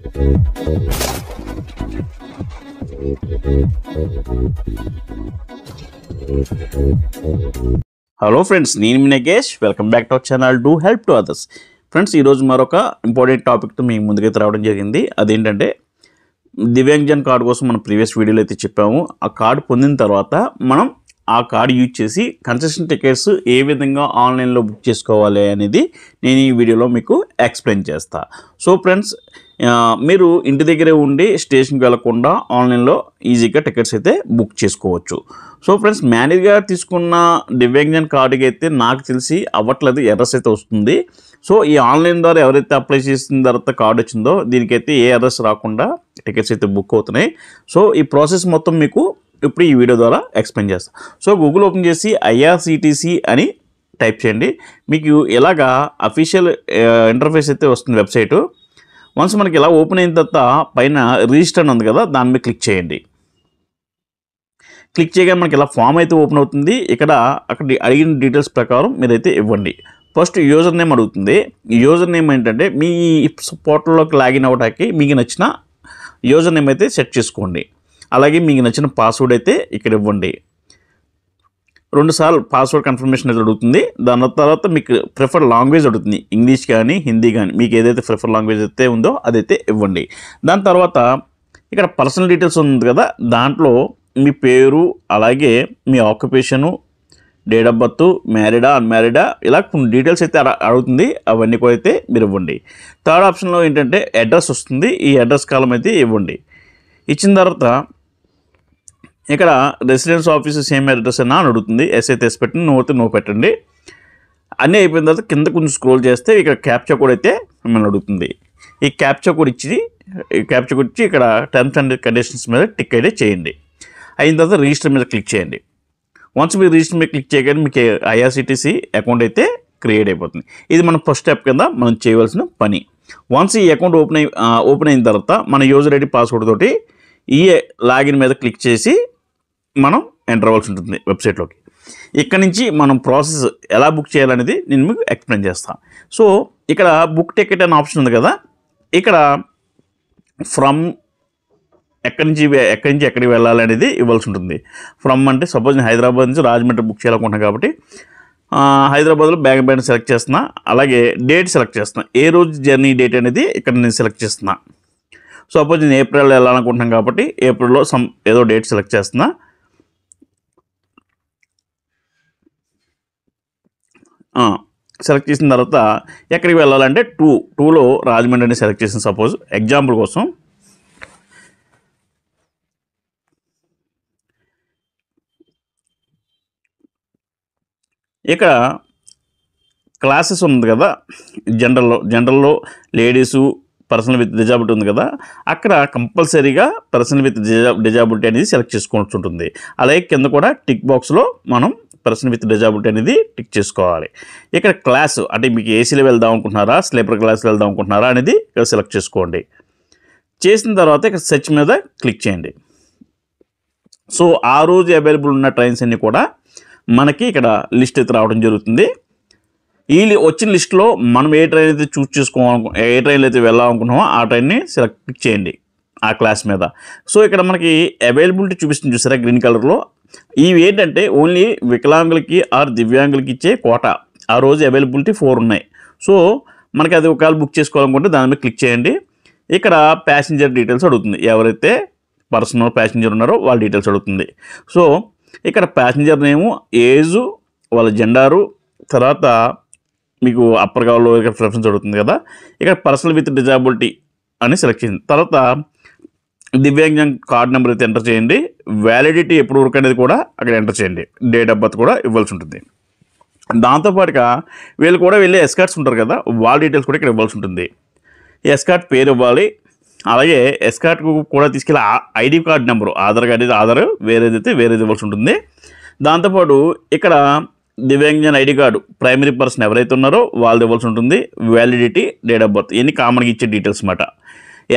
Hello friends, నేను మీ Nagesh. Welcome back to our channel do help to others. Friends, ఈరోజు మరొక ఇంపార్టెంట్ టాపిక్తో మీ ముందుకైతే రావడం జరిగింది. అదేంటంటే దివ్యాంగజన్ కార్డు కోసం మనం ప్రీవియస్ వీడియోలో అయితే చెప్పాము. ఆ కార్డు పొందిన తర్వాత మనం ఆ కార్డు యూజ్ చేసి కన్సెషన్ టికెట్స్ ఏ విధంగా ఆన్లైన్లో బుక్ చేసుకోవాలి అనేది నేను ఈ వీడియోలో మీకు ఎక్స్ప్లెయిన్ చేస్తా. సో ఫ్రెండ్స్, మీరు ఇంటి దగ్గరే ఉండి స్టేషన్కి వెళ్లకుండా ఆన్లైన్లో ఈజీగా టికెట్స్ అయితే బుక్ చేసుకోవచ్చు. సో ఫ్రెండ్స్, మ్యానేజ్గా తీసుకున్న దివ్యాంగజన్ కార్డుకి అయితే నాకు తెలిసి అవ్వట్లేదు, ఎర్రర్స్ అయితే వస్తుంది. సో ఈ ఆన్లైన్ ద్వారా ఎవరైతే అప్లై చేసిన తర్వాత కార్డు వచ్చిందో దీనికైతే ఏ ఎర్రర్స్ రాకుండా టికెట్స్ అయితే బుక్ అవుతున్నాయి. సో ఈ ప్రాసెస్ మొత్తం మీకు ఇప్పుడు ఈ వీడియో ద్వారా ఎక్స్ప్లెయిన్ చేస్తాను. సో గూగుల్ ఓపెన్ చేసి ఐఆర్సిటిసి అని టైప్ చేయండి. మీకు ఇలాగా అఫీషియల్ ఇంటర్ఫేస్ అయితే వస్తుంది వెబ్సైటు. వన్స్ మనకి ఇలా ఓపెన్ అయిన తర్వాత పైన రిజిస్టర్ ఉంది కదా, దాని మీద క్లిక్ చేయండి. క్లిక్ చేయగానే మనకి ఇలా ఫామ్ అయితే ఓపెన్ అవుతుంది. ఇక్కడ అక్కడ అడిగిన డీటెయిల్స్ ప్రకారం మీరైతే ఇవ్వండి. ఫస్ట్ యూజర్ నేమ్ అడుగుతుంది. యూజర్ నేమ్ ఏంటంటే మీ పోర్టల్లోకి లాగిన్ అవ్వడానికి మీకు నచ్చిన యూజర్ నేమ్ అయితే సెట్ చేసుకోండి. అలాగే మీకు నచ్చిన పాస్వర్డ్ అయితే ఇక్కడ ఇవ్వండి. 2 సార్లు పాస్వర్డ్ కన్ఫర్మేషన్ అయితే అడుగుతుంది. దాని తర్వాత మీకు ప్రిఫర్ లాంగ్వేజ్ అడుగుతుంది, ఇంగ్లీష్ కానీ హిందీ కానీ, మీకు ఏదైతే ప్రిఫర్ లాంగ్వేజ్ అయితే ఉందో అదైతే ఇవ్వండి. దాని తర్వాత ఇక్కడ పర్సనల్ డీటెయిల్స్ ఉంది కదా, దాంట్లో మీ పేరు, అలాగే మీ ఆక్యుపేషను, డేట్ ఆఫ్ బర్త్, మ్యారీడా అన్మ్యారీడా, ఇలా కొన్ని డీటెయిల్స్ అయితే అడుగుతుంది. అవన్నీ కూడా అయితే మీరు ఇవ్వండి. థర్డ్ ఆప్షన్లో ఏంటంటే అడ్రస్ వస్తుంది. ఈ అడ్రస్ కాలం అయితే ఇవ్వండి. ఇచ్చిన తర్వాత ఇక్కడ రెసిడెన్స్ ఆఫీస్ సేమ్ అడ్రస్ అని అడుగుతుంది. ఎస్ అయితే ఎస్ పెట్టండి, నో అయితే నో పెట్టండి. అన్నీ అయిపోయిన తర్వాత కింద కొంచెం స్క్రోల్ చేస్తే ఇక్కడ క్యాప్చా కోడ్ అయితే మిమ్మల్ని అడుగుతుంది. ఈ క్యాప్చా కోడ్ ఇచ్చి ఇక్కడ టర్మ్స్ అండ్ కండిషన్స్ మీద టిక్ అయితే చేయండి. అయిన తర్వాత రిజిస్టర్ మీద క్లిక్ చేయండి. వన్స్ మీరు రిజిస్టర్ మీద క్లిక్ చేయగానే మీకు ఐఆర్సిటిసి అకౌంట్ అయితే క్రియేట్ అయిపోతుంది. ఇది మన ఫస్ట్ స్టెప్ కింద మనం చేయవలసిన పని. వన్స్ ఈ అకౌంట్ ఓపెన్ అయిన తర్వాత మన యూజర్ ఐడి పాస్వర్డ్ తోటి ఈ లాగిన్ మీద క్లిక్ చేసి మనం ఎంటర్ అవ్వాల్సి ఉంటుంది వెబ్సైట్లోకి. ఇక్కడ నుంచి మనం ప్రాసెస్ ఎలా బుక్ చేయాలనేది నేను మీకు ఎక్స్ప్లెయిన్ చేస్తాను. సో ఇక్కడ బుక్ టికెట్ అనే ఆప్షన్ ఉంది కదా, ఇక్కడ ఫ్రమ్ ఎక్కడి నుంచి ఎక్కడికి వెళ్ళాలనేది ఇవ్వాల్సి ఉంటుంది. ఫ్రమ్ అంటే సపోజ్ నేను హైదరాబాద్ నుంచి రాజమండ్రి బుక్ చేయాలనుకుంటున్నాను కాబట్టి హైదరాబాద్లో బ్యాంక్ సెలెక్ట్ చేస్తున్నా. అలాగే డేట్ సెలెక్ట్ చేస్తున్నా, ఏ రోజు జర్నీ డేట్ అనేది ఇక్కడ నేను సెలెక్ట్ చేస్తున్నా. సపోజ్ నేను ఏప్రిల్లో వెళ్ళాలనుకుంటున్నాను కాబట్టి ఏప్రిల్లో ఏదో డేట్ సెలెక్ట్ చేస్తున్నా. సెలెక్ట్ చేసిన తర్వాత ఎక్కడికి వెళ్ళాలంటే టూలో రాజమండ్రి అని సెలెక్ట్ చేసిన. సపోజ్ ఎగ్జాంపుల్ కోసం ఇక్కడ క్లాసెస్ ఉంది కదా, జనరల్లో లేడీసు, పర్సనల్ విత్ డిజాబిలిటీ ఉంది కదా, అక్కడ కంపల్సరీగా పర్సనల్ విత్ డిజాబిలిటీ అనేది సెలెక్ట్ చేసుకోవాల్సి ఉంటుంది. అలాగే కింద కూడా టిక్ బాక్స్లో మనం పర్సన్ విత్ డిజాబిలిటీ అనేది టిక్ చేసుకోవాలి. ఇక్కడ క్లాస్ అంటే మీకు ఏసీలో వెళ్దాం అనుకుంటున్నారా, స్లీపర్ క్లాస్లో వెళ్దాం అనుకుంటున్నారా అనేది ఇక్కడ సెలెక్ట్ చేసుకోండి. చేసిన తర్వాత ఇక్కడ సెర్చ్ మీద క్లిక్ చేయండి. సో ఆ రోజు అవైలబుల్ ఉన్న ట్రైన్స్ అన్నీ కూడా మనకి ఇక్కడ లిస్ట్ అయితే రావడం జరుగుతుంది. ఈ వచ్చిన లిస్ట్లో మనం ఏ ట్రైన్ అయితే ఏ ట్రైన్లో అయితే వెళ్ళాలనుకుంటున్నామో ఆ ట్రైన్ని క్లిక్ చేయండి ఆ క్లాస్ మీద. సో ఇక్కడ మనకి అవైలబిలిటీ చూపిస్తుంది చూసారా గ్రీన్ కలర్లో. ఇవి ఏంటంటే ఓన్లీ వికలాంగులకి ఆర్ దివ్యాంగులకి ఇచ్చే కోటా. ఆ రోజు అవైలబిలిటీ 4 ఉన్నాయి. సో మనకి అది ఒకవేళ బుక్ చేసుకోవాలనుకుంటే దాని మీద క్లిక్ చేయండి. ఇక్కడ ప్యాసింజర్ డీటెయిల్స్ అడుగుతుంది, ఎవరైతే పర్సనల్ ప్యాసింజర్ ఉన్నారో వాళ్ళ డీటెయిల్స్ అడుగుతుంది. సో ఇక్కడ ప్యాసింజర్ నేము, ఏజు, వాళ్ళ జెండారు, తర్వాత మీకు అప్పర్ కావాలో ఇక్కడ ప్రిఫరెన్స్ అడుగుతుంది కదా, ఇక్కడ పర్సనల్ విత్ డిజాబిలిటీ అని సెలెక్ట్ చేయండి. తర్వాత దివ్యాంగజన్ కార్డ్ నెంబర్ అయితే ఎంటర్ చేయండి. వ్యాలిడిటీ ఎప్పుడు వరకు అనేది కూడా అక్కడ ఎంటర్ చేయండి. డేట్ ఆఫ్ బర్త్ కూడా ఇవ్వాల్సి ఉంటుంది. దాంతోపాటుగా వీళ్ళు కూడా వెళ్ళే ఎస్కార్ట్స్ ఉంటారు కదా, వాళ్ళ డీటెయిల్స్ కూడా ఇక్కడ ఇవ్వాల్సి ఉంటుంది. ఎస్కార్ట్ పేరు ఇవ్వాలి. అలాగే ఎస్కార్ట్కు కూడా తీసుకెళ్ళి ID card number, Aadhaar card అయితే ఆధార్, వేరేది ఇవ్వాల్సి ఉంటుంది. దాంతోపాటు ఇక్కడ దివ్యాంగజన్ ఐడి కార్డు ప్రైమరీ పర్సన్ ఎవరైతే ఉన్నారో వాళ్ళు ఇవ్వాల్సి ఉంటుంది. వ్యాలిడిటీ, డేట్ ఆఫ్ బర్త్ ఇవన్నీ కామన్గా ఇచ్చే డీటెయిల్స్ అన్నమాట.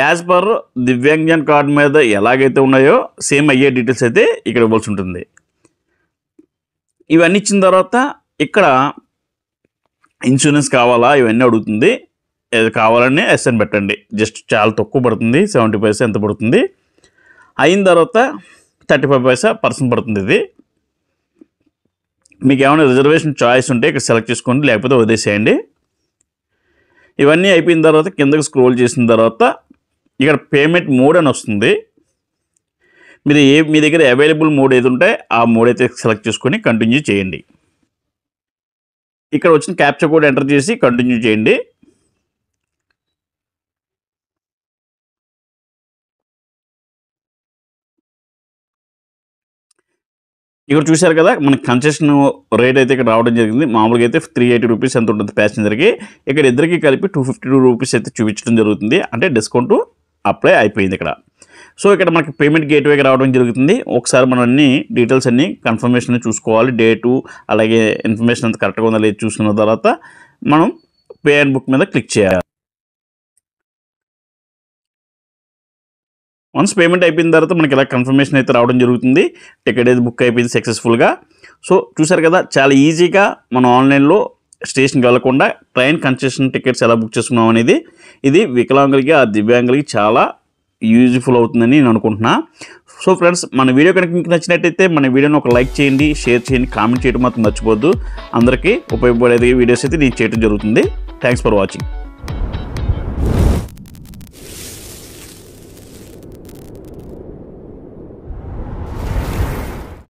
యాజ్ పర్ దివ్యాంగజన్ కార్డు మీద ఎలాగైతే ఉన్నాయో సేమ్ అయ్యే డీటెయిల్స్ అయితే ఇక్కడ ఇవ్వాల్సి ఉంటుంది. ఇవన్నీ ఇచ్చిన తర్వాత ఇక్కడ ఇన్సూరెన్స్ కావాలా ఇవన్నీ అడుగుతుంది. ఏది కావాలని ఎస్ అని పెట్టండి. జస్ట్ చాలా తక్కువ పడుతుంది, 70 పైసా ఎంత పడుతుంది. అయిన తర్వాత 35 పైసా పర్సన్ పడుతుంది. ఇది మీకు ఏమైనా రిజర్వేషన్ చాయిస్ ఉంటే ఇక్కడ సెలెక్ట్ చేసుకోండి, లేకపోతే వదిలేసేయండి. ఇవన్నీ అయిపోయిన తర్వాత కిందకి స్క్రోల్ చేసిన తర్వాత ఇక్కడ పేమెంట్ మోడ్ అని వస్తుంది. మీ దగ్గర అవైలబుల్ మోడ్ ఏది ఉంటే ఆ మోడ్ అయితే సెలెక్ట్ చేసుకొని కంటిన్యూ చేయండి. ఇక్కడ వచ్చిన క్యాప్చా కోడ్ ఎంటర్ చేసి కంటిన్యూ చేయండి. ఇక్కడ చూశారు కదా, మనకి కన్సెషన్ రేట్ అయితే ఇక్కడ రావడం జరిగింది. మామూలుగా అయితే 380 రూపీస్ ఎంత ఉంటుంది ప్యాసింజర్కి, ఇక్కడ ఇద్దరికి కలిపి 252 రూపీస్ అయితే చూపించడం జరుగుతుంది. అంటే డిస్కౌంట్ అప్లై అయిపోయింది ఇక్కడ. సో ఇక్కడ మనకి పేమెంట్ గేట్వేకి రావడం జరుగుతుంది. ఒకసారి మనం అన్ని డీటెయిల్స్ అన్ని కన్ఫర్మేషన్ చూసుకోవాలి. డేటు అలాగే ఇన్ఫర్మేషన్ అంతా కరెక్ట్గా ఉందా లేదు చూసుకున్న తర్వాత మనం పే అండ్ బుక్ మీద క్లిక్ చేయాలి. వన్స్ పేమెంట్ అయిపోయిన తర్వాత మనకి ఇలా కన్ఫర్మేషన్ అయితే రావడం జరుగుతుంది. టికెట్ అయితే బుక్ అయిపోయింది సక్సెస్ఫుల్గా. సో చూసారు కదా, చాలా ఈజీగా మనం ఆన్లైన్లో స్టేషన్కి వెళ్ళకుండా ట్రైన్ కన్సెషన్ టికెట్స్ ఎలా బుక్ చేసుకున్నాం అనేది ఇది వికలాంగులకి ఆ దివ్యాంగులకి చాలా యూజ్ఫుల్ అవుతుందని నేను అనుకుంటున్నా. సో ఫ్రెండ్స్, మన వీడియో కనుక మీకు నచ్చినట్టయితే మన వీడియోని ఒక లైక్ చేయండి, షేర్ చేయండి, కామెంట్ చేయడం మాత్రం మర్చిపోద్దు. అందరికీ ఉపయోగపడే వీడియోస్ అయితే నేను చేయడం జరుగుతుంది. Thanks for watching.